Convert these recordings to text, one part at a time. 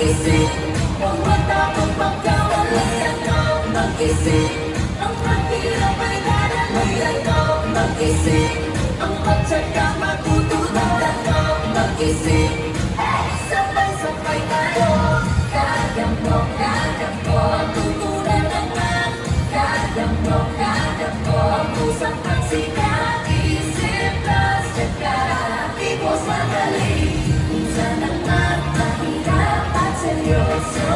Magising, huwag matapang pagkawalayan kang magising. Ang mahirap ay darating kang magising. Ang pagtsaka matutunan kang magising. Sabay-sabay tayo, kaya mo, ang tutunan naman. Kaya mo, ang pusang pagsikat. Isip, plus, tsaka, tipos madali. Minsan naman, mahirap at seryoso.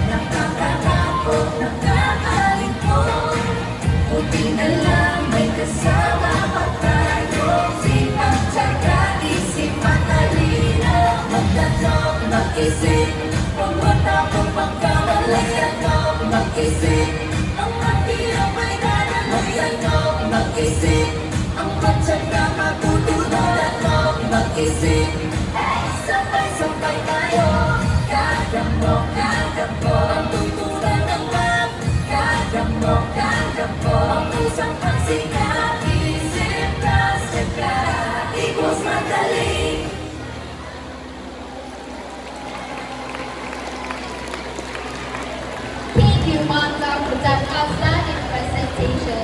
Nakakatakot, nakakalingkod. Buti na lang may kasama pa tayo. Sipag, tsaka, isip at talino. Magtatlong magising, huwag matapang pagkawalayan kang magising. Ang mahirap ay darating kang magising. Ang pagtsaka matutunan kang magising. Sabay-sabay tayo, kaya mo, ang tutunan ng map. Kaya mo, ang pusang pagsikat. Isip, plus, tsaka, tipos madali. Thank you, Monica, for that outstanding presentation.